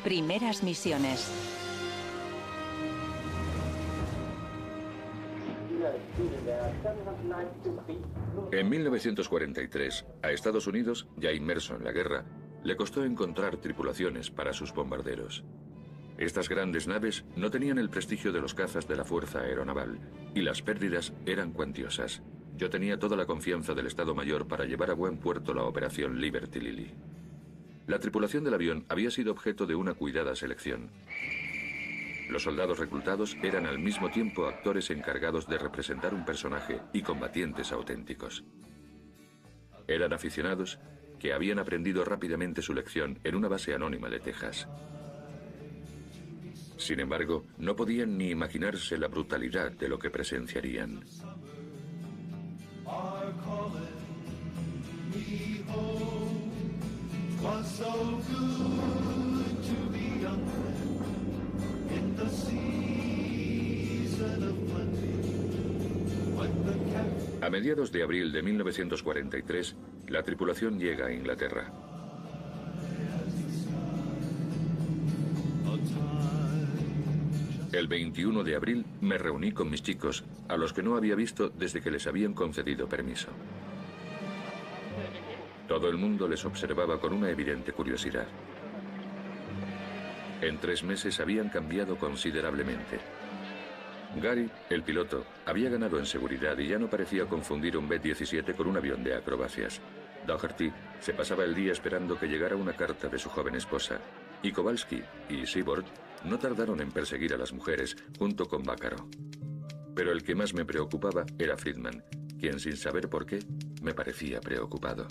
Primeras misiones. En 1943, a Estados Unidos, ya inmerso en la guerra, le costó encontrar tripulaciones para sus bombarderos. Estas grandes naves no tenían el prestigio de los cazas de la Fuerza Aeronaval, y las pérdidas eran cuantiosas. Yo tenía toda la confianza del Estado Mayor para llevar a buen puerto la operación Liberty Lily. La tripulación del avión había sido objeto de una cuidada selección. Los soldados reclutados eran al mismo tiempo actores encargados de representar un personaje y combatientes auténticos. Eran aficionados que habían aprendido rápidamente su lección en una base anónima de Texas. Sin embargo, no podían ni imaginarse la brutalidad de lo que presenciarían. A mediados de abril de 1943, la tripulación llega a Inglaterra. El 21 de abril me reuní con mis chicos, a los que no había visto desde que les habían concedido permiso. Todo el mundo les observaba con una evidente curiosidad. En 3 meses habían cambiado considerablemente. Gary, el piloto, había ganado en seguridad y ya no parecía confundir un B-17 con un avión de acrobacias. Doherty se pasaba el día esperando que llegara una carta de su joven esposa, y Kowalski y Seaborg no tardaron en perseguir a las mujeres junto con Vaccaro. Pero el que más me preocupaba era Friedman, quien sin saber por qué me parecía preocupado.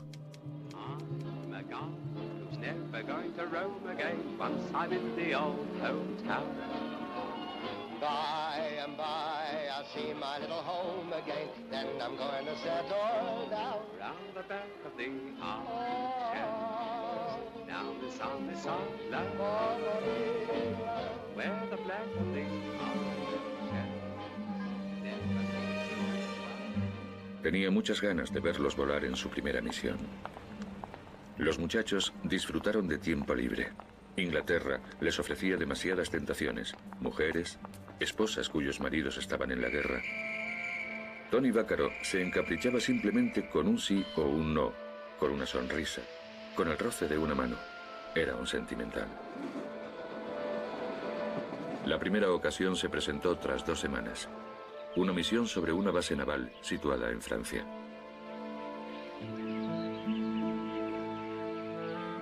By and by I'll see my little home again. Then I'm going to settle down round the back of the armchair. Down the sunny side where the black of the armchair. Tenía muchas ganas de verlos volar en su primera misión. Los muchachos disfrutaron de tiempo libre. Inglaterra les ofrecía demasiadas tentaciones, mujeres, esposas cuyos maridos estaban en la guerra. Tony Vaccaro se encaprichaba simplemente con un sí o un no, con una sonrisa, con el roce de una mano. Era un sentimental. La primera ocasión se presentó tras 2 semanas. Una misión sobre una base naval situada en Francia.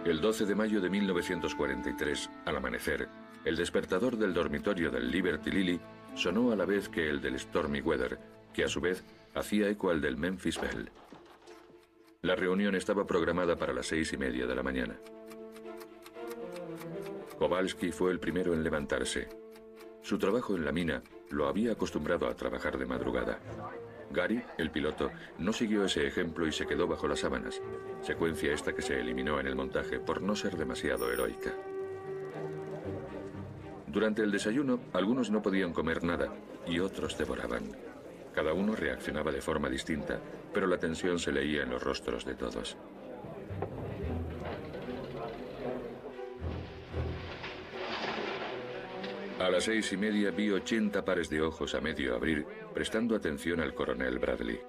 El 12 de mayo de 1943, al amanecer, el despertador del dormitorio del Liberty Lily sonó a la vez que el del Stormy Weather, que a su vez hacía eco al del Memphis Belle. La reunión estaba programada para las 6:30 de la mañana. Kowalski fue el primero en levantarse. Su trabajo en la mina lo había acostumbrado a trabajar de madrugada. Gary, el piloto, no siguió ese ejemplo y se quedó bajo las sábanas, secuencia esta que se eliminó en el montaje por no ser demasiado heroica. Durante el desayuno, algunos no podían comer nada y otros devoraban. Cada uno reaccionaba de forma distinta, pero la tensión se leía en los rostros de todos. A las 6:30 vi 80 pares de ojos a medio abrir, prestando atención al coronel Bradley.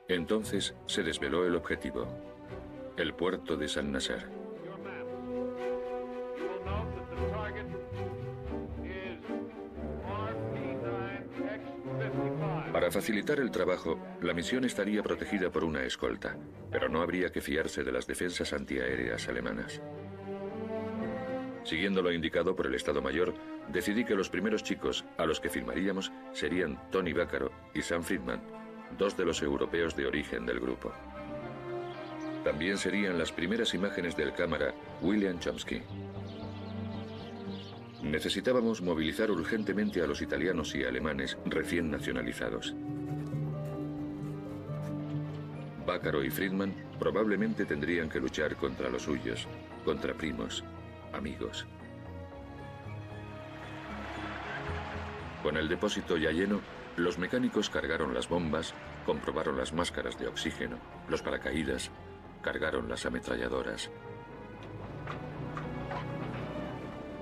Entonces se desveló el objetivo, el puerto de San Nasser. Para facilitar el trabajo, la misión estaría protegida por una escolta, pero no habría que fiarse de las defensas antiaéreas alemanas. Siguiendo lo indicado por el Estado Mayor, decidí que los primeros chicos a los que filmaríamos serían Tony Vaccaro y Sam Friedman, 2 de los europeos de origen del grupo. También serían las primeras imágenes del cámara William Chomsky. Necesitábamos movilizar urgentemente a los italianos y alemanes recién nacionalizados. Vaccaro y Friedman probablemente tendrían que luchar contra los suyos, contra primos, amigos. Con el depósito ya lleno, los mecánicos cargaron las bombas, comprobaron las máscaras de oxígeno, los paracaídas, cargaron las ametralladoras.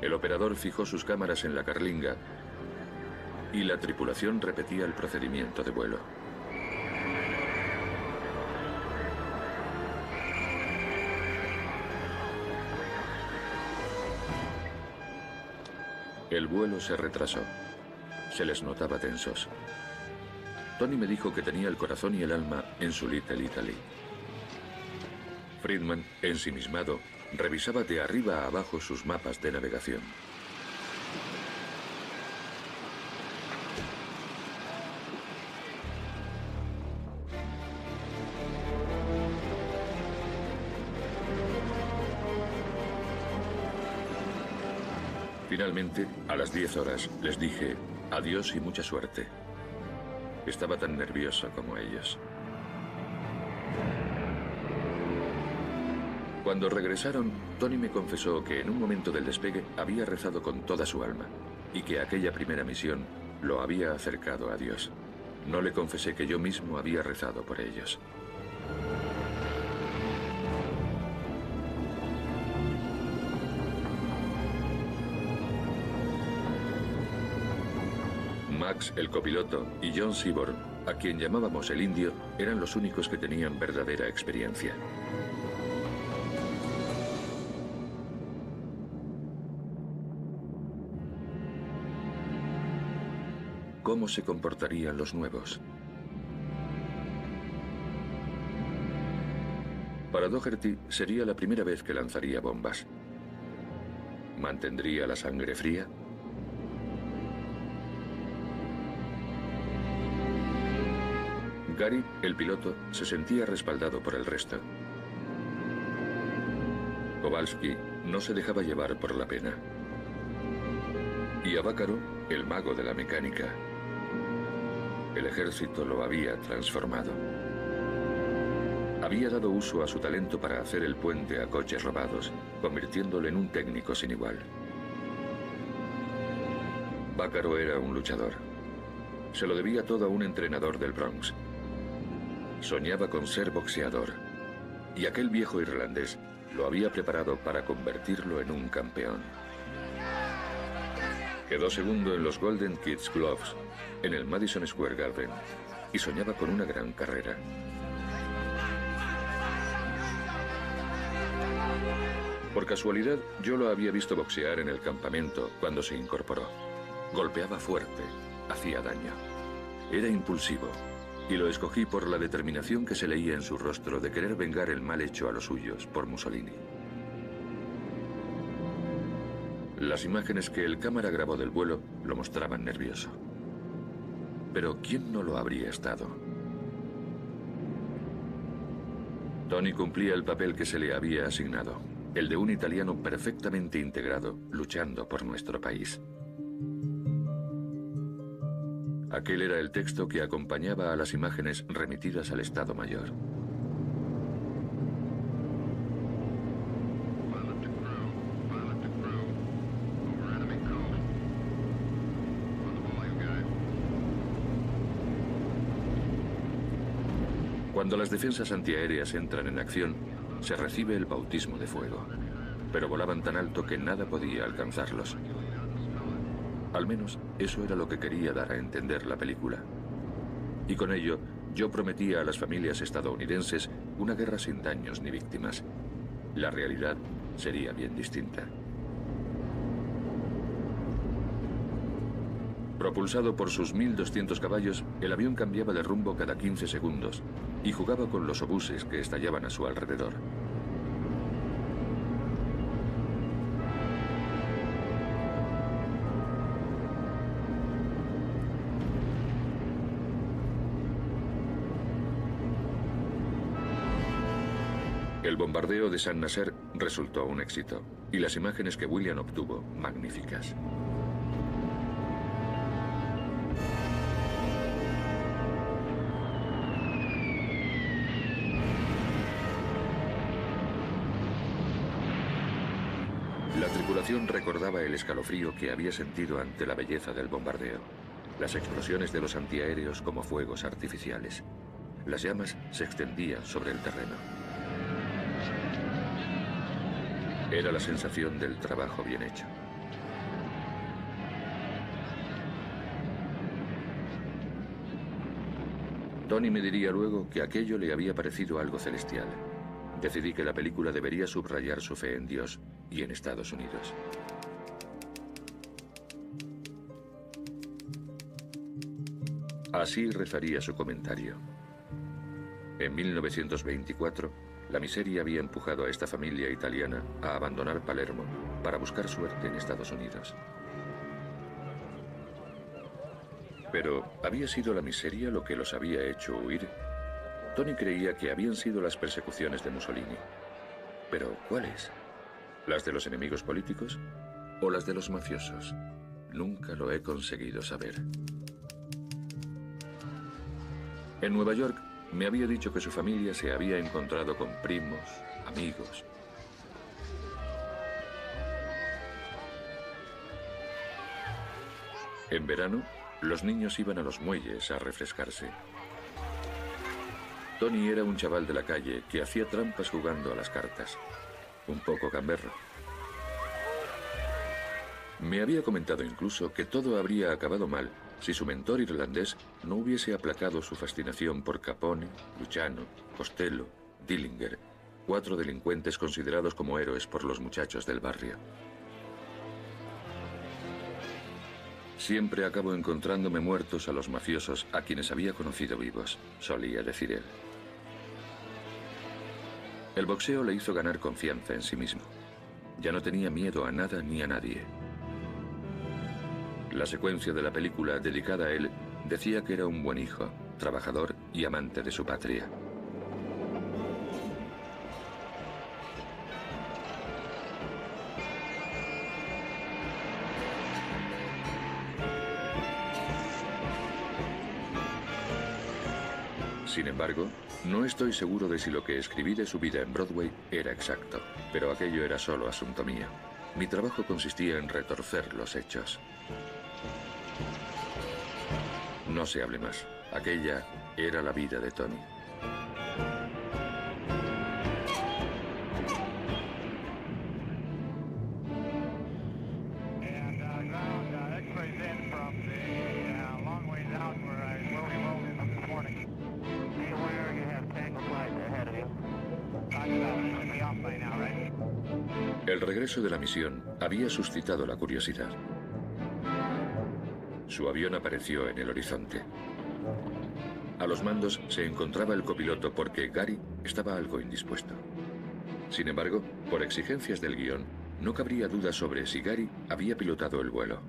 El operador fijó sus cámaras en la carlinga y la tripulación repetía el procedimiento de vuelo. El vuelo se retrasó. Se les notaba tensos. Tony me dijo que tenía el corazón y el alma en su Little Italy. Friedman, ensimismado, revisaba de arriba a abajo sus mapas de navegación. Finalmente, a las 10 horas, les dije adiós y mucha suerte. Estaba tan nervioso como ellos. Cuando regresaron, Tony me confesó que en un momento del despegue había rezado con toda su alma y que aquella primera misión lo había acercado a Dios. No le confesé que yo mismo había rezado por ellos. Max, el copiloto, y John Seaborn, a quien llamábamos el indio, eran los únicos que tenían verdadera experiencia. ¿Cómo se comportarían los nuevos? Para Doherty sería la primera vez que lanzaría bombas. ¿Mantendría la sangre fría? Gary, el piloto, se sentía respaldado por el resto. Kowalski no se dejaba llevar por la pena. Y a Vaccaro, el mago de la mecánica. El ejército lo había transformado. Había dado uso a su talento para hacer el puente a coches robados, convirtiéndolo en un técnico sin igual. Vaccaro era un luchador. Se lo debía todo a un entrenador del Bronx. Soñaba con ser boxeador, y aquel viejo irlandés lo había preparado para convertirlo en un campeón. Quedó segundo en los Golden Kids Gloves, en el Madison Square Garden, y soñaba con una gran carrera. Por casualidad, yo lo había visto boxear en el campamento cuando se incorporó. Golpeaba fuerte, hacía daño. Era impulsivo. Y lo escogí por la determinación que se leía en su rostro de querer vengar el mal hecho a los suyos por Mussolini. Las imágenes que el cámara grabó del vuelo lo mostraban nervioso. Pero ¿quién no lo habría estado? Tony cumplía el papel que se le había asignado, el de un italiano perfectamente integrado, luchando por nuestro país. Aquel era el texto que acompañaba a las imágenes remitidas al Estado Mayor. Cuando las defensas antiaéreas entran en acción, se recibe el bautismo de fuego, pero volaban tan alto que nada podía alcanzarlos. Al menos eso era lo que quería dar a entender la película. Y con ello, yo prometía a las familias estadounidenses una guerra sin daños ni víctimas. La realidad sería bien distinta. Propulsado por sus 1200 caballos, el avión cambiaba de rumbo cada 15 segundos y jugaba con los obuses que estallaban a su alrededor. El bombardeo de San Nasser resultó un éxito, y las imágenes que William obtuvo, magníficas. La tripulación recordaba el escalofrío que había sentido ante la belleza del bombardeo, las explosiones de los antiaéreos como fuegos artificiales. Las llamas se extendían sobre el terreno. Era la sensación del trabajo bien hecho. Tony me diría luego que aquello le había parecido algo celestial. Decidí que la película debería subrayar su fe en Dios y en Estados Unidos. Así rezaría su comentario. En 1924, la miseria había empujado a esta familia italiana a abandonar Palermo para buscar suerte en Estados Unidos. Pero, ¿había sido la miseria lo que los había hecho huir? Tony creía que habían sido las persecuciones de Mussolini. Pero, ¿cuáles? ¿Las de los enemigos políticos o las de los mafiosos? Nunca lo he conseguido saber. En Nueva York, me había dicho que su familia se había encontrado con primos, amigos. En verano, los niños iban a los muelles a refrescarse. Tony era un chaval de la calle que hacía trampas jugando a las cartas. Un poco gamberro. Me había comentado incluso que todo habría acabado mal si su mentor irlandés no hubiese aplacado su fascinación por Capone, Luciano, Costello, Dillinger, 4 delincuentes considerados como héroes por los muchachos del barrio. Siempre acabo encontrándome muertos a los mafiosos a quienes había conocido vivos, solía decir él. El boxeo le hizo ganar confianza en sí mismo. Ya no tenía miedo a nada ni a nadie. La secuencia de la película dedicada a él decía que era un buen hijo, trabajador y amante de su patria. Sin embargo, no estoy seguro de si lo que escribí de su vida en Broadway era exacto, pero aquello era solo asunto mío. Mi trabajo consistía en retorcer los hechos. No se hable más. Aquella era la vida de Tony. El regreso de la misión había suscitado la curiosidad. Su avión apareció en el horizonte. A los mandos se encontraba el copiloto porque Gary estaba algo indispuesto. Sin embargo, por exigencias del guión, no cabría duda sobre si Gary había pilotado el vuelo.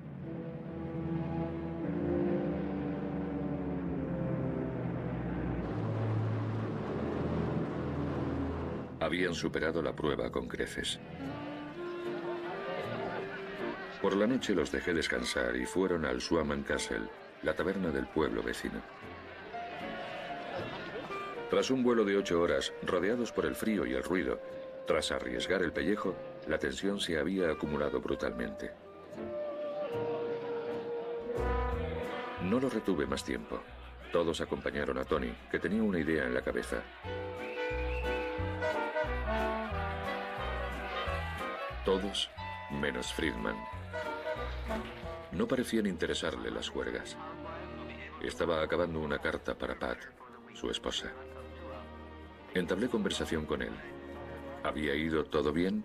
Habían superado la prueba con creces. Por la noche los dejé descansar y fueron al Swanman Castle, la taberna del pueblo vecino. Tras un vuelo de 8 horas, rodeados por el frío y el ruido, tras arriesgar el pellejo, la tensión se había acumulado brutalmente. No lo retuve más tiempo. Todos acompañaron a Tony, que tenía una idea en la cabeza. Todos, menos Friedman. No parecían interesarle las juergas. Estaba acabando una carta para Pat, su esposa. Entablé conversación con él. ¿Había ido todo bien?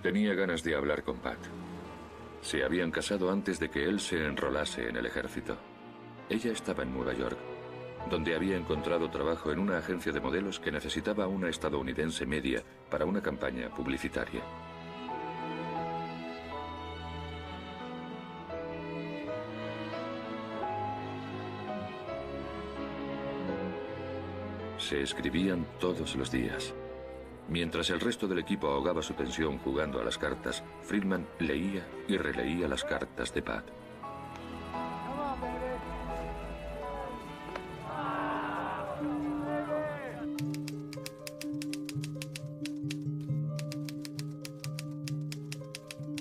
Tenía ganas de hablar con Pat. Se habían casado antes de que él se enrolase en el ejército. Ella estaba en Nueva York, donde había encontrado trabajo en una agencia de modelos que necesitaba una estadounidense media para una campaña publicitaria. Se escribían todos los días. Mientras el resto del equipo ahogaba su tensión jugando a las cartas, Friedman leía y releía las cartas de Pat.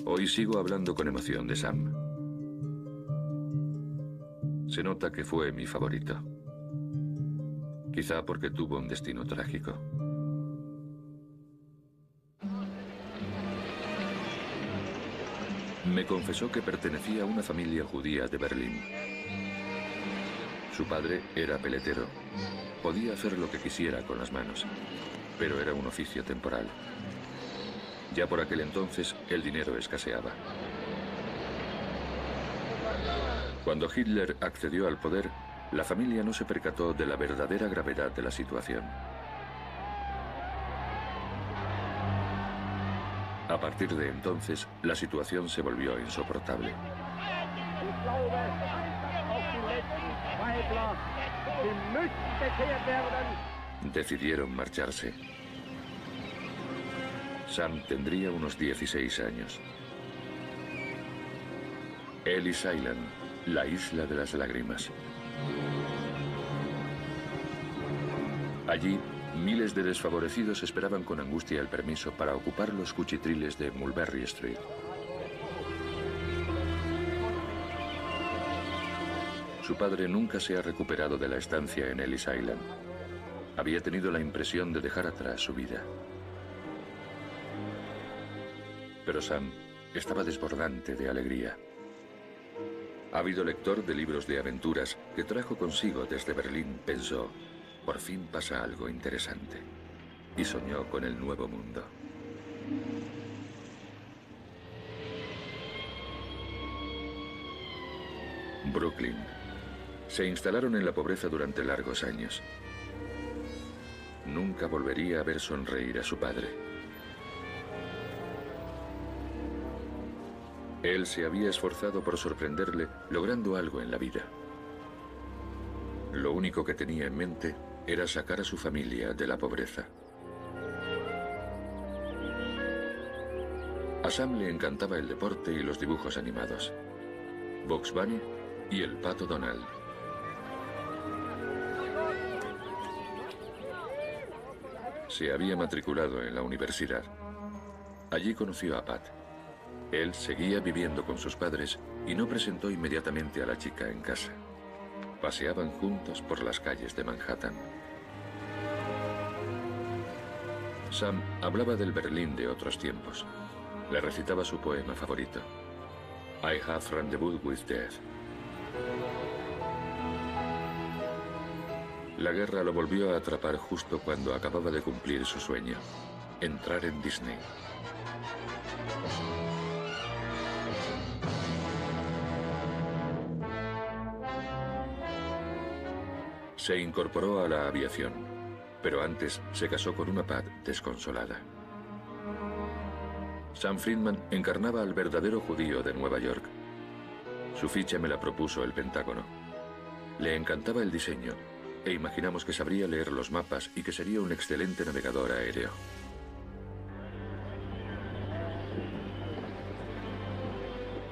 Hoy sigo hablando con emoción de Sam. Se nota que fue mi favorito. Quizá porque tuvo un destino trágico. Me confesó que pertenecía a una familia judía de Berlín. Su padre era peletero. Podía hacer lo que quisiera con las manos, pero era un oficio temporal. Ya por aquel entonces el dinero escaseaba. Cuando Hitler accedió al poder, la familia no se percató de la verdadera gravedad de la situación. A partir de entonces, la situación se volvió insoportable. Decidieron marcharse. Sam tendría unos 16 años. Ellis Island, la isla de las lágrimas. Allí, miles de desfavorecidos esperaban con angustia el permiso para ocupar los cuchitriles de Mulberry Street. Su padre nunca se ha recuperado de la estancia en Ellis Island. Había tenido la impresión de dejar atrás su vida. Pero Sam estaba desbordante de alegría. Ávido lector de libros de aventuras que trajo consigo desde Berlín, pensó: por fin pasa algo interesante. Y soñó con el nuevo mundo. Brooklyn. Se instalaron en la pobreza durante largos años. Nunca volvería a ver sonreír a su padre. Él se había esforzado por sorprenderle, logrando algo en la vida. Lo único que tenía en mente era sacar a su familia de la pobreza. A Sam le encantaba el deporte y los dibujos animados. Bugs Bunny y el Pato Donald. Se había matriculado en la universidad. Allí conoció a Pat. Él seguía viviendo con sus padres y no presentó inmediatamente a la chica en casa. Paseaban juntos por las calles de Manhattan. Sam hablaba del Berlín de otros tiempos. Le recitaba su poema favorito, I Have Rendezvous with Death. La guerra lo volvió a atrapar justo cuando acababa de cumplir su sueño, entrar en Disney. Se incorporó a la aviación, pero antes se casó con una Pat desconsolada. Sam Friedman encarnaba al verdadero judío de Nueva York. Su ficha me la propuso el Pentágono. Le encantaba el diseño e imaginamos que sabría leer los mapas y que sería un excelente navegador aéreo.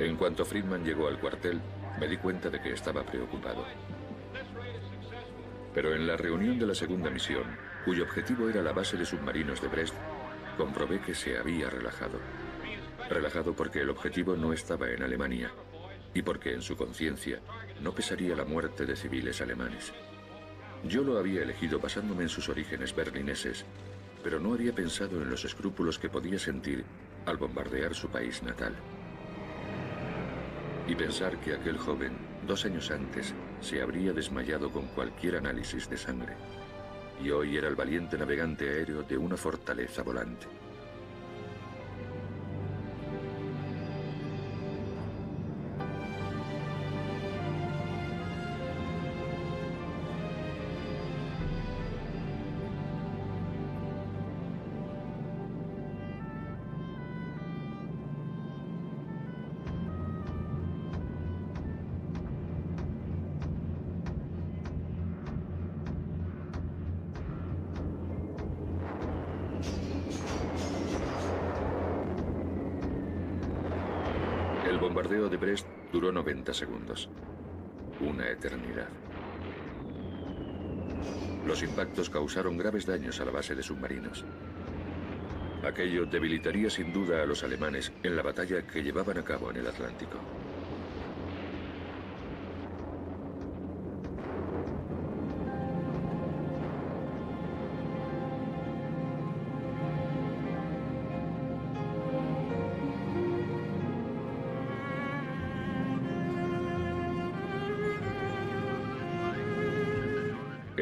En cuanto Friedman llegó al cuartel, me di cuenta de que estaba preocupado. Pero en la reunión de la segunda misión, cuyo objetivo era la base de submarinos de Brest, comprobé que se había relajado. Relajado porque el objetivo no estaba en Alemania y porque en su conciencia no pesaría la muerte de civiles alemanes. Yo lo había elegido basándome en sus orígenes berlineses, pero no había pensado en los escrúpulos que podía sentir al bombardear su país natal. Y pensar que aquel joven, 2 años antes, se habría desmayado con cualquier análisis de sangre. Y hoy era el valiente navegante aéreo de una fortaleza volante. El bombardeo de Brest duró 90 segundos. Una eternidad. Los impactos causaron graves daños a la base de submarinos. Aquello debilitaría sin duda a los alemanes en la batalla que llevaban a cabo en el Atlántico.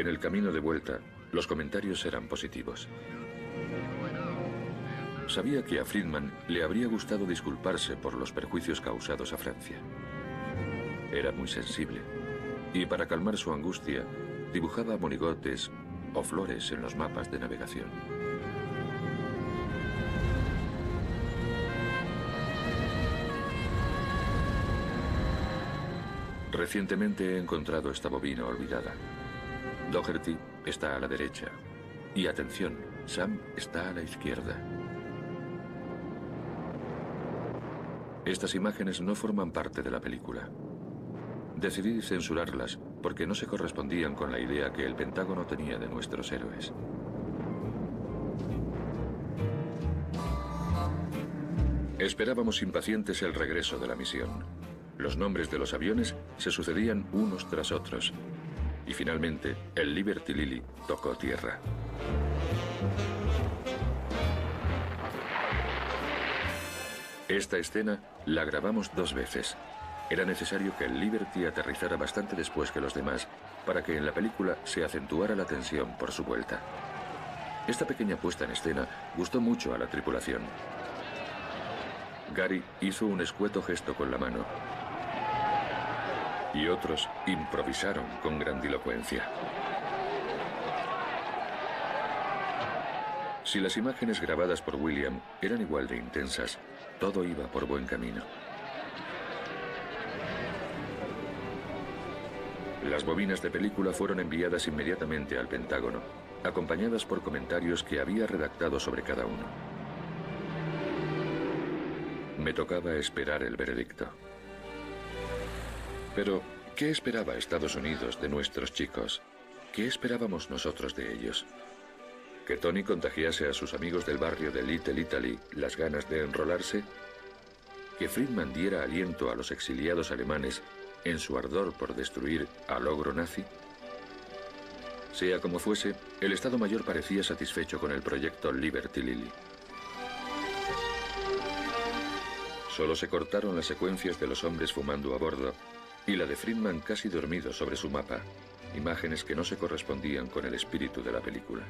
En el camino de vuelta, los comentarios eran positivos. Sabía que a Friedman le habría gustado disculparse por los perjuicios causados a Francia. Era muy sensible, y para calmar su angustia, dibujaba monigotes o flores en los mapas de navegación. Recientemente he encontrado esta bobina olvidada. Doherty está a la derecha. Y atención, Sam está a la izquierda. Estas imágenes no forman parte de la película. Decidí censurarlas porque no se correspondían con la idea que el Pentágono tenía de nuestros héroes. Esperábamos impacientes el regreso de la misión. Los nombres de los aviones se sucedían unos tras otros. Y finalmente, el Liberty Lily tocó tierra. Esta escena la grabamos 2 veces. Era necesario que el Liberty aterrizara bastante después que los demás para que en la película se acentuara la tensión por su vuelta. Esta pequeña puesta en escena gustó mucho a la tripulación. Gary hizo un escueto gesto con la mano. Y otros improvisaron con grandilocuencia. Si las imágenes grabadas por William eran igual de intensas, todo iba por buen camino. Las bobinas de película fueron enviadas inmediatamente al Pentágono, acompañadas por comentarios que había redactado sobre cada uno. Me tocaba esperar el veredicto. Pero, ¿qué esperaba Estados Unidos de nuestros chicos? ¿Qué esperábamos nosotros de ellos? ¿Que Tony contagiase a sus amigos del barrio de Little Italy las ganas de enrolarse? ¿Que Friedman diera aliento a los exiliados alemanes en su ardor por destruir al ogro nazi? Sea como fuese, el Estado Mayor parecía satisfecho con el proyecto Liberty Lily. Solo se cortaron las secuencias de los hombres fumando a bordo y la de Friedman casi dormido sobre su mapa, imágenes que no se correspondían con el espíritu de la película.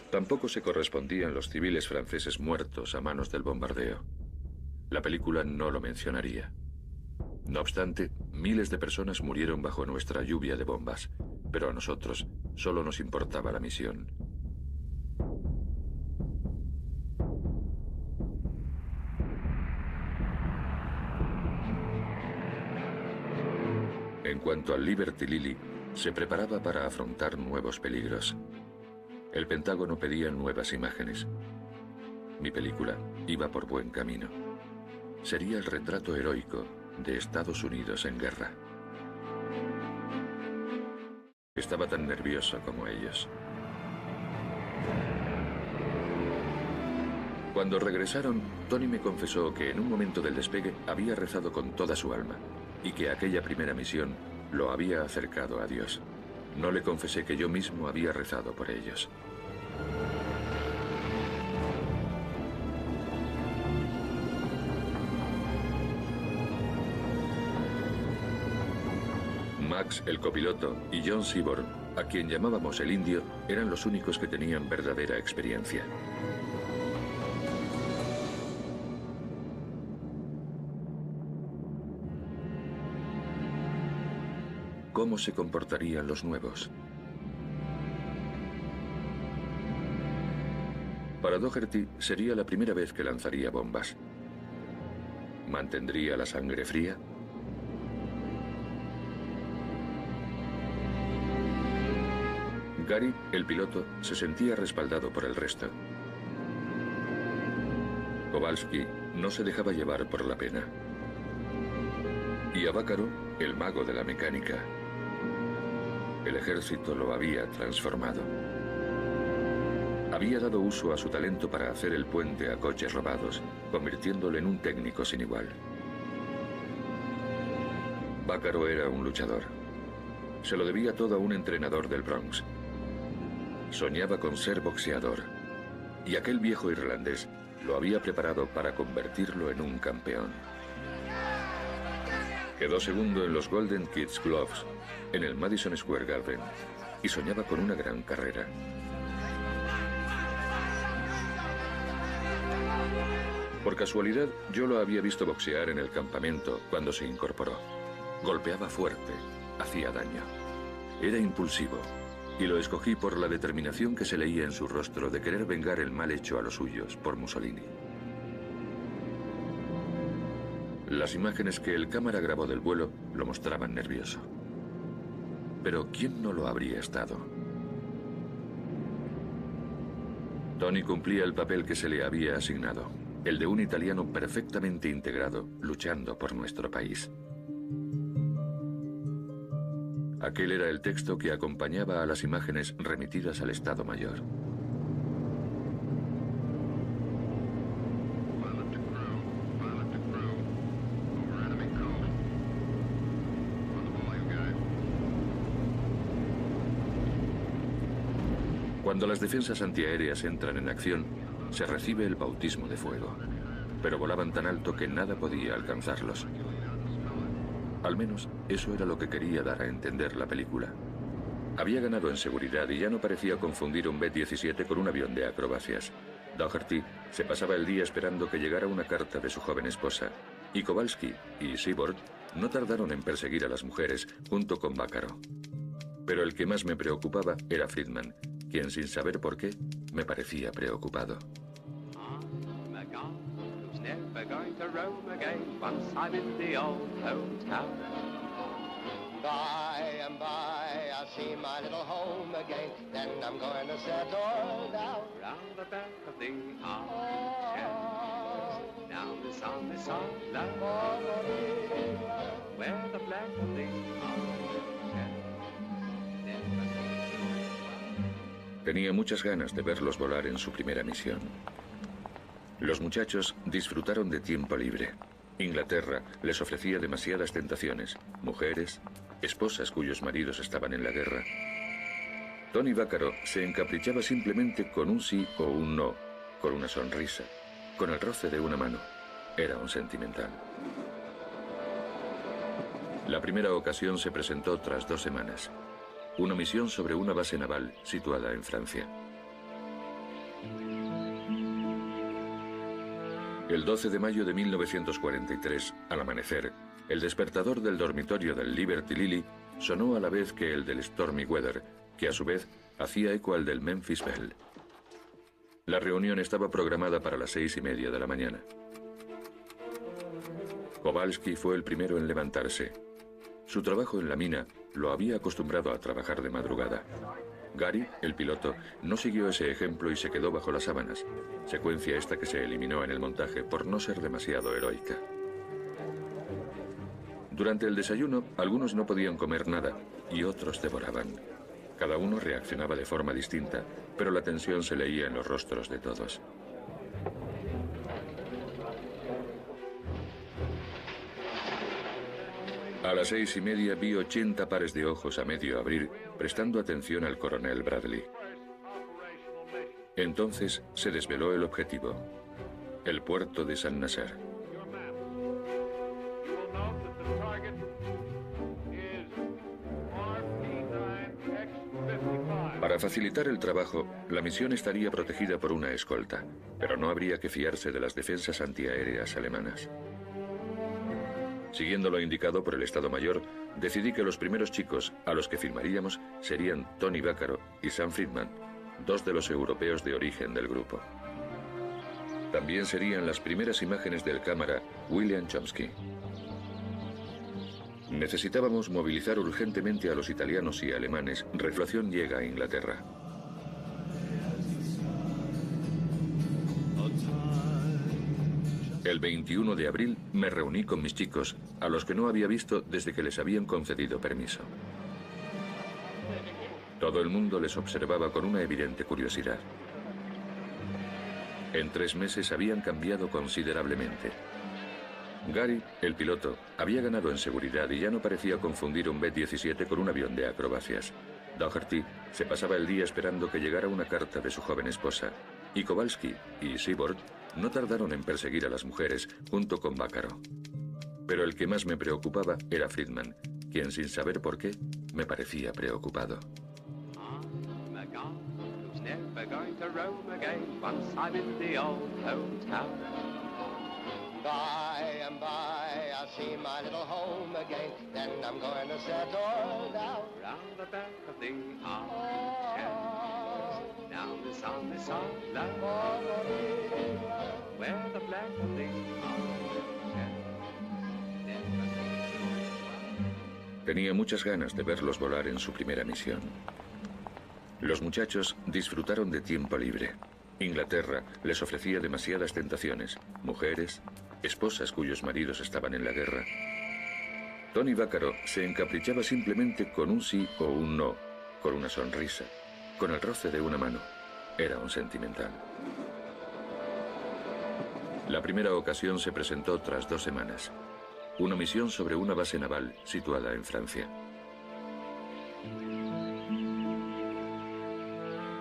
Tampoco se correspondían los civiles franceses muertos a manos del bombardeo. La película no lo mencionaría. No obstante, miles de personas murieron bajo nuestra lluvia de bombas, pero a nosotros solo nos importaba la misión. En cuanto al Liberty Lily, se preparaba para afrontar nuevos peligros. El Pentágono pedía nuevas imágenes. Mi película iba por buen camino. Sería el retrato heroico de Estados Unidos en guerra. Estaba tan nervioso como ellos. Cuando regresaron, Tony me confesó que en un momento del despegue había rezado con toda su alma y que aquella primera misión lo había acercado a Dios. No le confesé que yo mismo había rezado por ellos. Max, el copiloto, y John Seaborn, a quien llamábamos el indio, eran los únicos que tenían verdadera experiencia. ¿Cómo se comportarían los nuevos? Para Doherty sería la primera vez que lanzaría bombas. ¿Mantendría la sangre fría? Gary, el piloto, se sentía respaldado por el resto. Kowalski no se dejaba llevar por la pena. Y Abácaro, el mago de la mecánica. El ejército lo había transformado. Había dado uso a su talento para hacer el puente a coches robados, convirtiéndolo en un técnico sin igual. Bácaro era un luchador. Se lo debía todo a un entrenador del Bronx. Soñaba con ser boxeador, y aquel viejo irlandés lo había preparado para convertirlo en un campeón. Quedó segundo en los Golden Kids Gloves, en el Madison Square Garden, y soñaba con una gran carrera. Por casualidad, yo lo había visto boxear en el campamento cuando se incorporó. Golpeaba fuerte, hacía daño. Era impulsivo, y lo escogí por la determinación que se leía en su rostro de querer vengar el mal hecho a los suyos por Mussolini. Las imágenes que el cámara grabó del vuelo lo mostraban nervioso. Pero ¿quién no lo habría estado? Tony cumplía el papel que se le había asignado, el de un italiano perfectamente integrado, luchando por nuestro país. Aquel era el texto que acompañaba a las imágenes remitidas al Estado Mayor. Cuando las defensas antiaéreas entran en acción, se recibe el bautismo de fuego, pero volaban tan alto que nada podía alcanzarlos. Al menos eso era lo que quería dar a entender la película. Había ganado en seguridad y ya no parecía confundir un B-17 con un avión de acrobacias. Doherty se pasaba el día esperando que llegara una carta de su joven esposa, y Kowalski y Seaborg no tardaron en perseguir a las mujeres junto con Vaccaro. Pero el que más me preocupaba era Friedman, quien sin saber por qué me parecía preocupado. By and by I'll see my little home again. Then I'm going to settle down round the back of the armchair. Down this on this land where the black of the armchair. Tenía muchas ganas de verlos volar en su primera misión. Los muchachos disfrutaron de tiempo libre. Inglaterra les ofrecía demasiadas tentaciones, mujeres, esposas cuyos maridos estaban en la guerra. Tony Vaccaro se encaprichaba simplemente con un sí o un no, con una sonrisa, con el roce de una mano. Era un sentimental. La primera ocasión se presentó tras 2 semanas. Una misión sobre una base naval situada en Francia. El 12 de mayo de 1943, al amanecer, el despertador del dormitorio del Liberty Lily sonó a la vez que el del Stormy Weather, que a su vez hacía eco al del Memphis Belle. La reunión estaba programada para las 6:30 de la mañana. Kowalski fue el primero en levantarse. Su trabajo en la mina lo había acostumbrado a trabajar de madrugada. Gary, el piloto, no siguió ese ejemplo y se quedó bajo las sábanas, secuencia esta que se eliminó en el montaje por no ser demasiado heroica. Durante el desayuno, algunos no podían comer nada y otros devoraban. Cada uno reaccionaba de forma distinta, pero la tensión se leía en los rostros de todos. A las 6:30 vi 80 pares de ojos a medio abrir, prestando atención al coronel Bradley. Entonces se desveló el objetivo, el puerto de San Nasser. Para facilitar el trabajo, la misión estaría protegida por una escolta, pero no habría que fiarse de las defensas antiaéreas alemanas. Siguiendo lo indicado por el Estado Mayor, decidí que los primeros chicos a los que filmaríamos serían Tony Vaccaro y Sam Friedman, 2 de los europeos de origen del grupo. También serían las primeras imágenes del cámara William Chomsky. Necesitábamos movilizar urgentemente a los italianos y alemanes. Reflación llega a Inglaterra. El 21 de abril me reuní con mis chicos, a los que no había visto desde que les habían concedido permiso. Todo el mundo les observaba con una evidente curiosidad. En 3 meses habían cambiado considerablemente. Gary, el piloto, había ganado en seguridad y ya no parecía confundir un B-17 con un avión de acrobacias. Doherty se pasaba el día esperando que llegara una carta de su joven esposa, y Kowalski y Seaborg no tardaron en perseguir a las mujeres junto con Vaccaro. Pero el que más me preocupaba era Friedman, quien sin saber por qué me parecía preocupado. By and by I'll see my little home again. Then I'm going to settle down round the back of the armchair. Down this land where the black of the armchair. Tenía muchas ganas de verlos volar en su primera misión. Los muchachos disfrutaron de tiempo libre. Inglaterra les ofrecía demasiadas tentaciones, mujeres, esposas cuyos maridos estaban en la guerra. Tony Vaccaro se encaprichaba simplemente con un sí o un no, con una sonrisa, con el roce de una mano. Era un sentimental. La primera ocasión se presentó tras 2 semanas. Una misión sobre una base naval situada en Francia.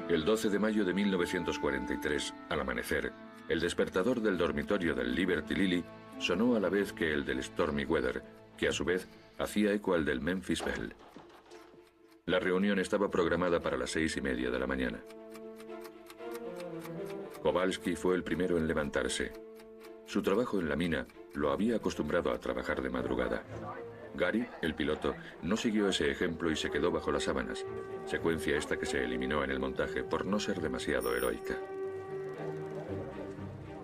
El 12 de mayo de 1943, al amanecer, el despertador del dormitorio del Liberty Lily sonó a la vez que el del Stormy Weather, que a su vez hacía eco al del Memphis Belle. La reunión estaba programada para las 6:30 de la mañana. Kowalski fue el primero en levantarse. Su trabajo en la mina lo había acostumbrado a trabajar de madrugada. Gary, el piloto, no siguió ese ejemplo y se quedó bajo las sábanas, secuencia esta que se eliminó en el montaje por no ser demasiado heroica.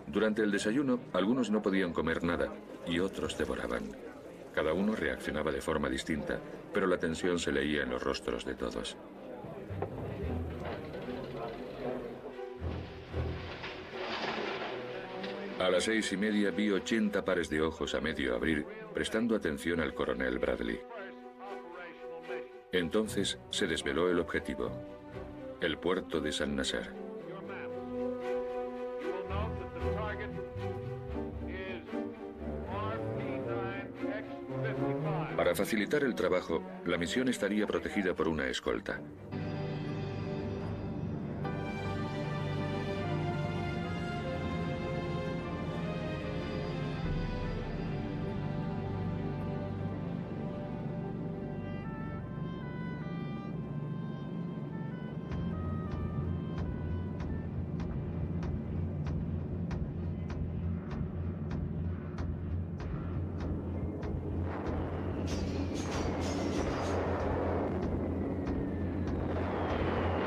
Durante el desayuno, algunos no podían comer nada y otros devoraban. Cada uno reaccionaba de forma distinta, pero la tensión se leía en los rostros de todos. A las 6:30 vi 80 pares de ojos a medio abrir, prestando atención al coronel Bradley. Entonces se desveló el objetivo, el puerto de San Nassar. Para facilitar el trabajo, la misión estaría protegida por una escolta.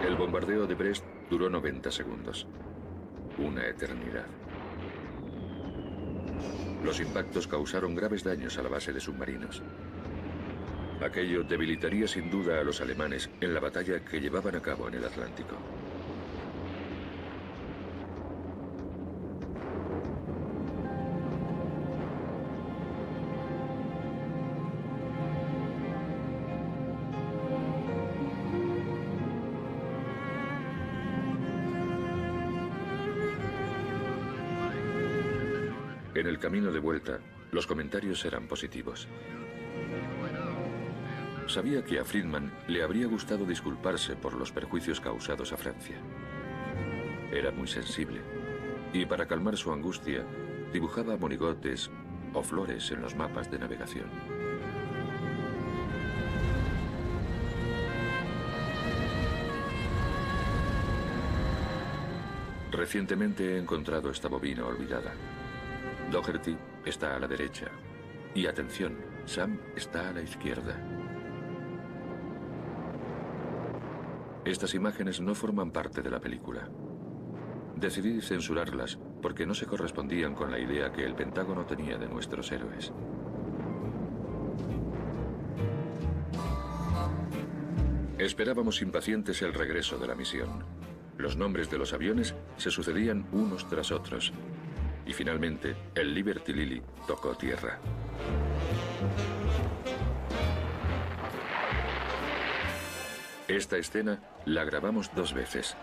El bombardeo de Brest duró 90 segundos. Una eternidad. Los impactos causaron graves daños a la base de submarinos. Aquello debilitaría sin duda a los alemanes en la batalla que llevaban a cabo en el Atlántico. En el camino de vuelta, los comentarios eran positivos. Sabía que a Friedman le habría gustado disculparse por los perjuicios causados a Francia. Era muy sensible, y para calmar su angustia, dibujaba monigotes o flores en los mapas de navegación. Recientemente he encontrado esta bobina olvidada. Doherty está a la derecha. Y atención, Sam está a la izquierda. Estas imágenes no forman parte de la película. Decidí censurarlas porque no se correspondían con la idea que el Pentágono tenía de nuestros héroes. Esperábamos impacientes el regreso de la misión. Los nombres de los aviones se sucedían unos tras otros. Y finalmente, el Liberty Lily tocó tierra. Esta escena la grabamos 2 veces.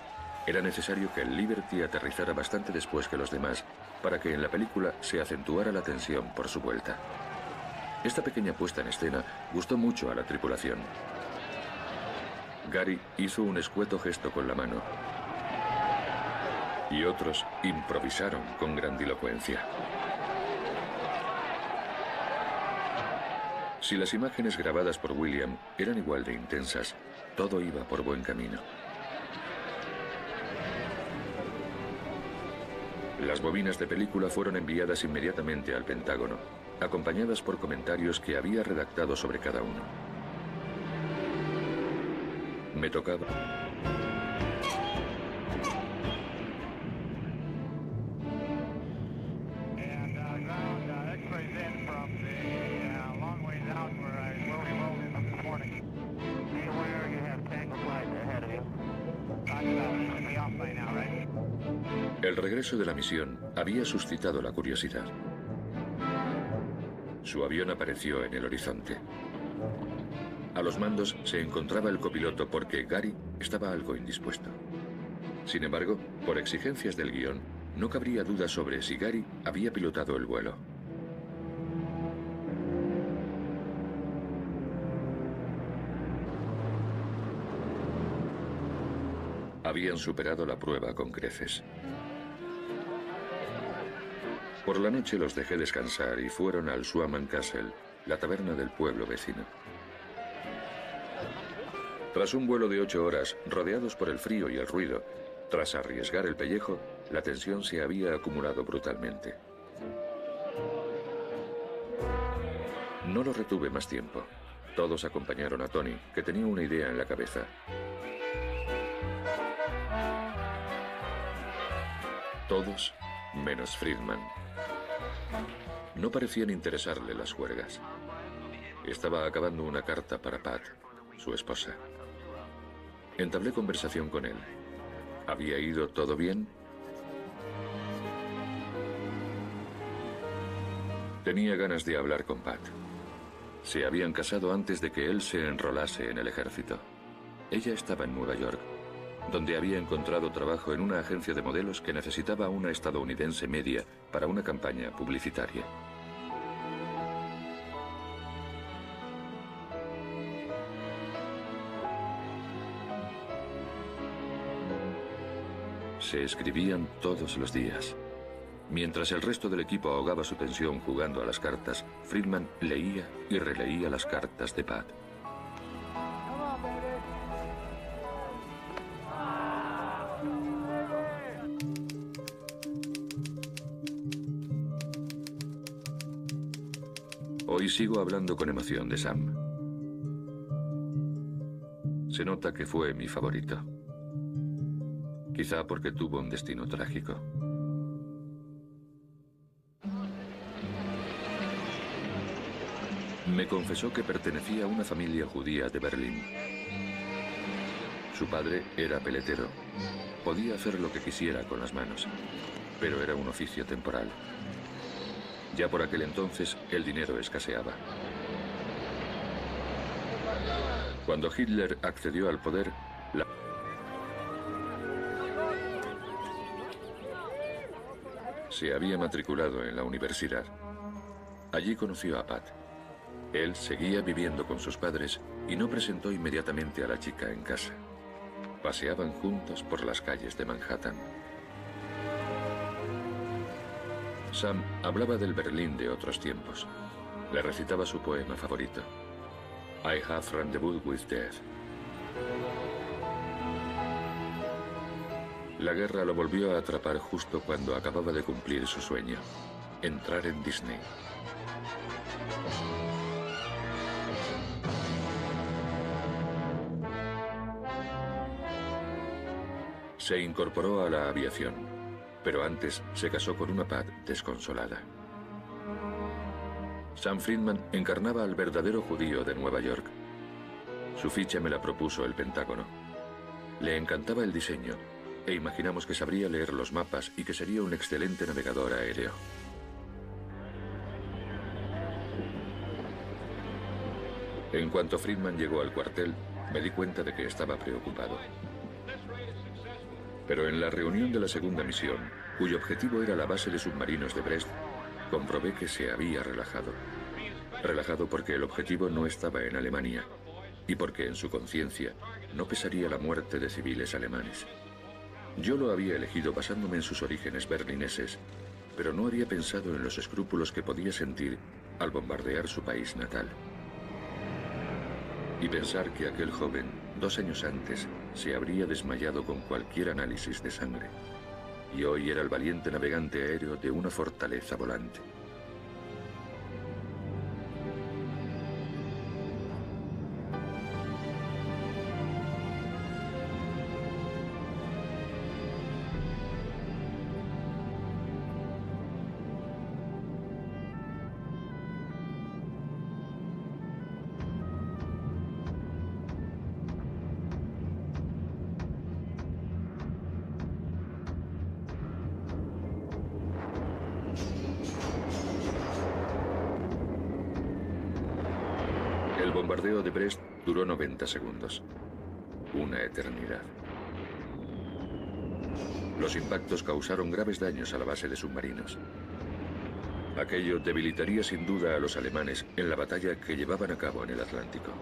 Era necesario que el Liberty aterrizara bastante después que los demás, para que en la película se acentuara la tensión por su vuelta. Esta pequeña puesta en escena gustó mucho a la tripulación. Gary hizo un escueto gesto con la mano. Y otros improvisaron con grandilocuencia. Si las imágenes grabadas por William eran igual de intensas, todo iba por buen camino. Las bobinas de película fueron enviadas inmediatamente al Pentágono, acompañadas por comentarios que había redactado sobre cada uno. Me tocaba... El regreso de la misión había suscitado la curiosidad. Su avión apareció en el horizonte. A los mandos se encontraba el copiloto porque Gary estaba algo indispuesto. Sin embargo, por exigencias del guión, no cabría duda sobre si Gary había pilotado el vuelo. Habían superado la prueba con creces. Por la noche los dejé descansar y fueron al Swanman Castle, la taberna del pueblo vecino. Tras un vuelo de 8 horas, rodeados por el frío y el ruido, tras arriesgar el pellejo, la tensión se había acumulado brutalmente. No lo retuve más tiempo. Todos acompañaron a Tony, que tenía una idea en la cabeza. Todos, menos Friedman. No parecían interesarle las juergas. Estaba acabando una carta para Pat, su esposa. Entablé conversación con él. ¿Había ido todo bien? Tenía ganas de hablar con Pat. Se habían casado antes de que él se enrolase en el ejército. Ella estaba en Nueva York, donde había encontrado trabajo en una agencia de modelos que necesitaba una estadounidense media para una campaña publicitaria. Se escribían todos los días. Mientras el resto del equipo ahogaba su tensión jugando a las cartas, Friedman leía y releía las cartas de Pat. Hoy sigo hablando con emoción de Sam. Se nota que fue mi favorito. Quizá porque tuvo un destino trágico. Me confesó que pertenecía a una familia judía de Berlín. Su padre era peletero. Podía hacer lo que quisiera con las manos, pero era un oficio temporal. Ya por aquel entonces, el dinero escaseaba. Cuando Hitler accedió al poder, se había matriculado en la universidad. Allí conoció a Pat. Él seguía viviendo con sus padres y no presentó inmediatamente a la chica en casa. Paseaban juntos por las calles de Manhattan. Sam hablaba del Berlín de otros tiempos. Le recitaba su poema favorito, I Have Rendezvous with Death. La guerra lo volvió a atrapar justo cuando acababa de cumplir su sueño, entrar en Disney. Se incorporó a la aviación, pero antes se casó con una Pat desconsolada. Sam Friedman encarnaba al verdadero judío de Nueva York. Su ficha me la propuso el Pentágono. Le encantaba el diseño, e imaginamos que sabría leer los mapas y que sería un excelente navegador aéreo. En cuanto Friedman llegó al cuartel, me di cuenta de que estaba preocupado. Pero en la reunión de la segunda misión, cuyo objetivo era la base de submarinos de Brest, comprobé que se había relajado. Relajado porque el objetivo no estaba en Alemania y porque en su conciencia no pesaría la muerte de civiles alemanes. Yo lo había elegido basándome en sus orígenes berlineses, pero no había pensado en los escrúpulos que podía sentir al bombardear su país natal. Y pensar que aquel joven, 2 años antes, se habría desmayado con cualquier análisis de sangre. Y hoy era el valiente navegante aéreo de una fortaleza volante. El bombardeo de Brest duró 90 segundos. Una eternidad. Los impactos causaron graves daños a la base de submarinos. Aquello debilitaría sin duda a los alemanes en la batalla que llevaban a cabo en el Atlántico.